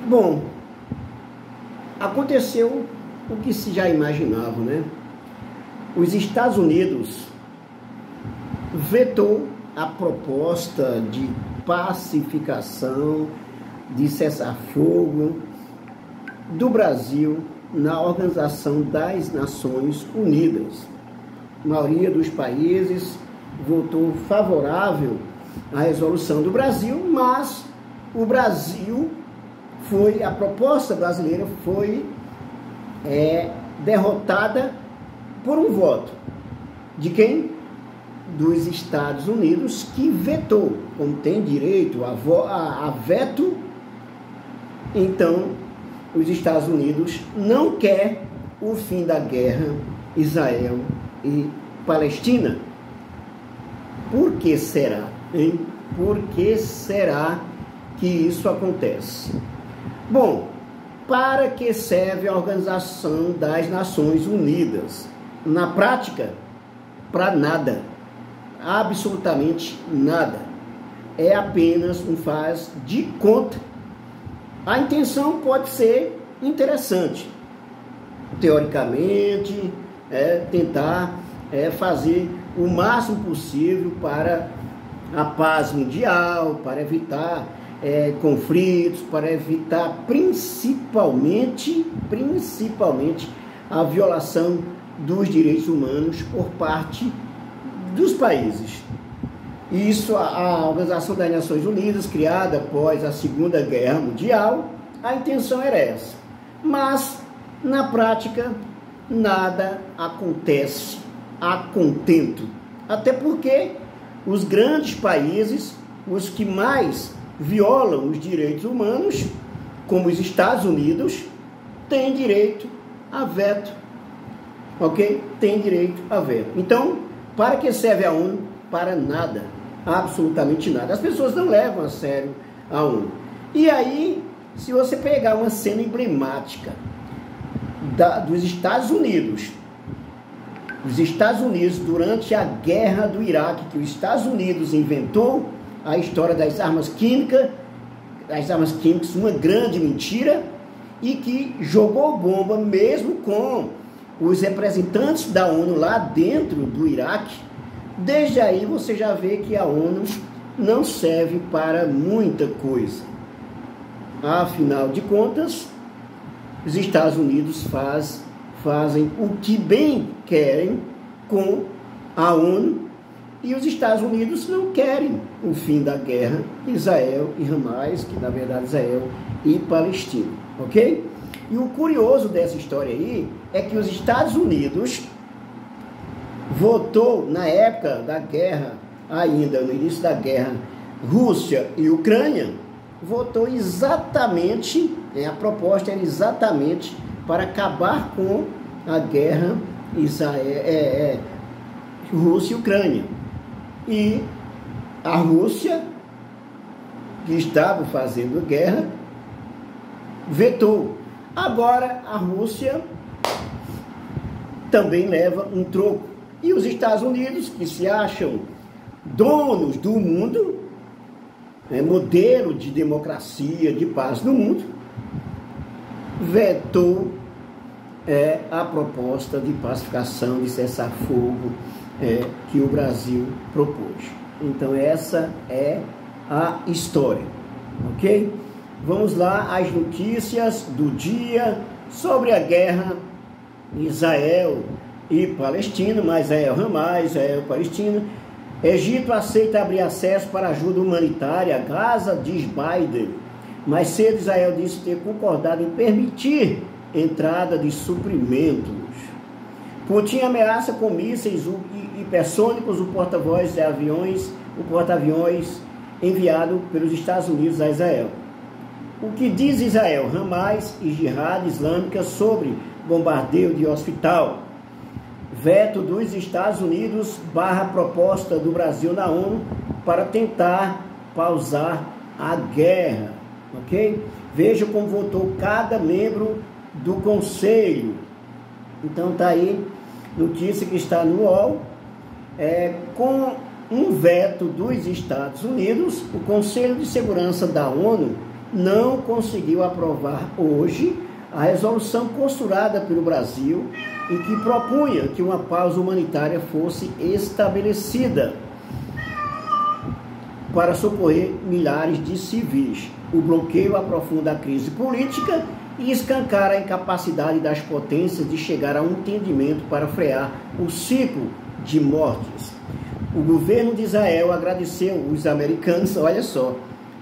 Bom, aconteceu o que se já imaginava, né? Os Estados Unidos vetou a proposta de pacificação, de cessar-fogo do Brasil na Organização das Nações Unidas. A maioria dos países votou favorável à resolução do Brasil, mas a proposta brasileira foi derrotada por um voto. De quem? Dos Estados Unidos, que vetou. Como tem direito a veto, então os Estados Unidos não quer o fim da guerra Israel e Palestina. Por que será, hein? Por que será que isso acontece? Bom, para que serve a Organização das Nações Unidas? Na prática, para nada. Absolutamente nada. É apenas um faz de conta. A intenção pode ser interessante. Teoricamente, tentar fazer o máximo possível para a paz mundial, para evitar conflitos, para evitar principalmente a violação dos direitos humanos por parte dos países. Isso, a Organização das Nações Unidas, criada após a Segunda Guerra Mundial, a intenção era essa. Mas, na prática, nada acontece a contento. Até porque os grandes países, os que mais violam os direitos humanos, como os Estados Unidos, têm direito a veto. Ok? Tem direito a veto. Então, para que serve a ONU? Para nada. Absolutamente nada. As pessoas não levam a sério a ONU. E aí, se você pegar uma cena emblemática dos Estados Unidos, durante a guerra do Iraque, que os Estados Unidos inventou a história das armas químicas, uma grande mentira, e que jogou bomba mesmo com os representantes da ONU lá dentro do Iraque. Desde aí você já vê que a ONU não serve para muita coisa. Afinal de contas, os Estados Unidos fazem o que bem querem com a ONU, e os Estados Unidos não querem o fim da guerra Israel e Hamas, que na verdade Israel e Palestina, ok? E o curioso dessa história aí é que os Estados Unidos votou na época da guerra, ainda no início da guerra Rússia e Ucrânia, votou exatamente, a proposta era exatamente para acabar com a guerra Rússia e Ucrânia. E a Rússia, que estava fazendo guerra, vetou. Agora a Rússia também leva um troco. E os Estados Unidos, que se acham donos do mundo, modelo de democracia, de paz no mundo, vetou a proposta de pacificação, de cessar-fogo que o Brasil propôs. Então essa é a história, ok? Vamos lá às notícias do dia sobre a guerra Israel e Palestina, mas Hamas, Israel e Palestina. Egito aceita abrir acesso para ajuda humanitária a Gaza, diz Biden. Mais cedo, Israel disse ter concordado em permitir entrada de suprimentos. Putin ameaça com mísseis hipersônicos o porta-aviões enviado pelos Estados Unidos a Israel. O que diz Israel, Hamas e Jihad Islâmica sobre bombardeio de hospital? Veto dos Estados Unidos / proposta do Brasil na ONU para tentar pausar a guerra, ok? Veja como votou cada membro do Conselho. Então tá aí, notícia que está no UOL, com um veto dos Estados Unidos, o Conselho de Segurança da ONU não conseguiu aprovar hoje a resolução costurada pelo Brasil e que propunha que uma pausa humanitária fosse estabelecida para socorrer milhares de civis. O bloqueio aprofunda a crise política e escancara a incapacidade das potências de chegar a um entendimento para frear o ciclo de mortes. O governo de Israel agradeceu os americanos, olha só,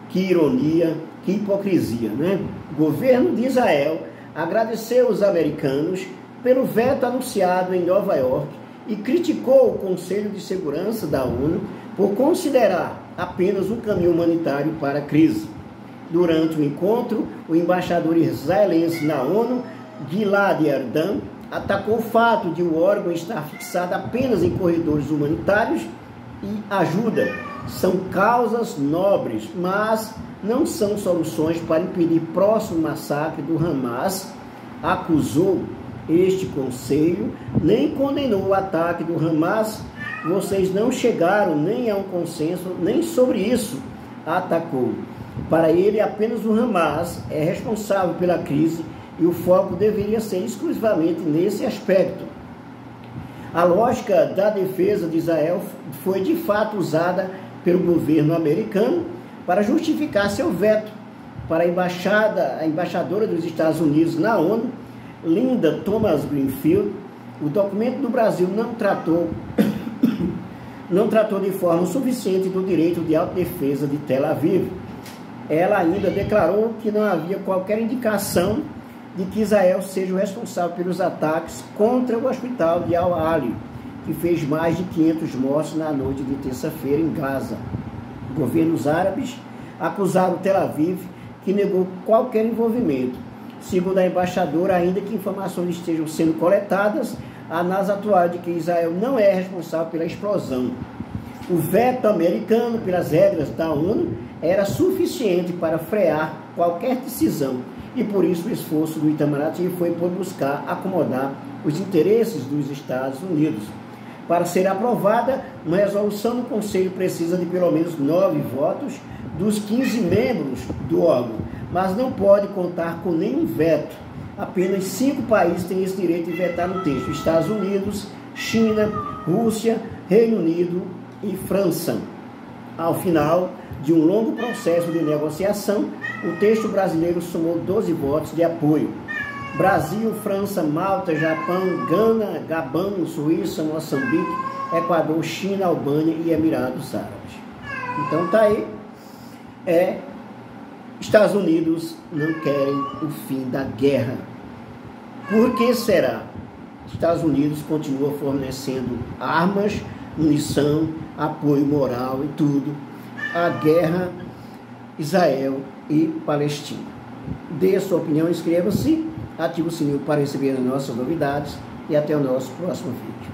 que ironia, que hipocrisia, né? O governo de Israel agradeceu os americanos pelo veto anunciado em Nova York e criticou o Conselho de Segurança da ONU por considerar apenas um caminho humanitário para a crise. Durante o encontro, o embaixador israelense na ONU, Gilad Erdan, atacou o fato de o órgão estar fixado apenas em corredores humanitários e ajuda. São causas nobres, mas não são soluções para impedir próximo massacre do Hamas, acusou este conselho, nem condenou o ataque do Hamas. Vocês não chegaram nem a um consenso, nem sobre isso, atacou. Para ele, apenas o Hamas é responsável pela crise e o foco deveria ser exclusivamente nesse aspecto. A lógica da defesa de Israel foi de fato usada pelo governo americano para justificar seu veto. Para a embaixadora dos Estados Unidos na ONU, Linda Thomas Greenfield, o documento do Brasil não tratou de forma suficiente do direito de autodefesa de Tel Aviv. Ela ainda declarou que não havia qualquer indicação de que Israel seja o responsável pelos ataques contra o hospital de Al-Ali, que fez mais de 500 mortos na noite de terça-feira em Gaza. Governos árabes acusaram Tel Aviv, que negou qualquer envolvimento. Segundo a embaixadora, ainda que informações estejam sendo coletadas, a análise atual de que Israel não é responsável pela explosão. O veto americano, pelas regras da ONU, era suficiente para frear qualquer decisão, e por isso o esforço do Itamaraty foi por buscar acomodar os interesses dos Estados Unidos. Para ser aprovada, uma resolução do Conselho precisa de pelo menos 9 votos dos 15 membros do órgão, mas não pode contar com nenhum veto. Apenas 5 países têm esse direito de vetar no texto: Estados Unidos, China, Rússia, Reino Unido e França. Ao final de um longo processo de negociação, o texto brasileiro somou 12 votos de apoio. Brasil, França, Malta, Japão, Gana, Gabão, Suíça, Moçambique, Equador, China, Albânia e Emirados Árabes. Então tá aí. Estados Unidos não querem o fim da guerra. Por que será? Estados Unidos continua fornecendo armas, munição, apoio moral e tudo à guerra Israel e Palestina. Dê a sua opinião, inscreva-se, ative o sininho para receber as nossas novidades e até o nosso próximo vídeo.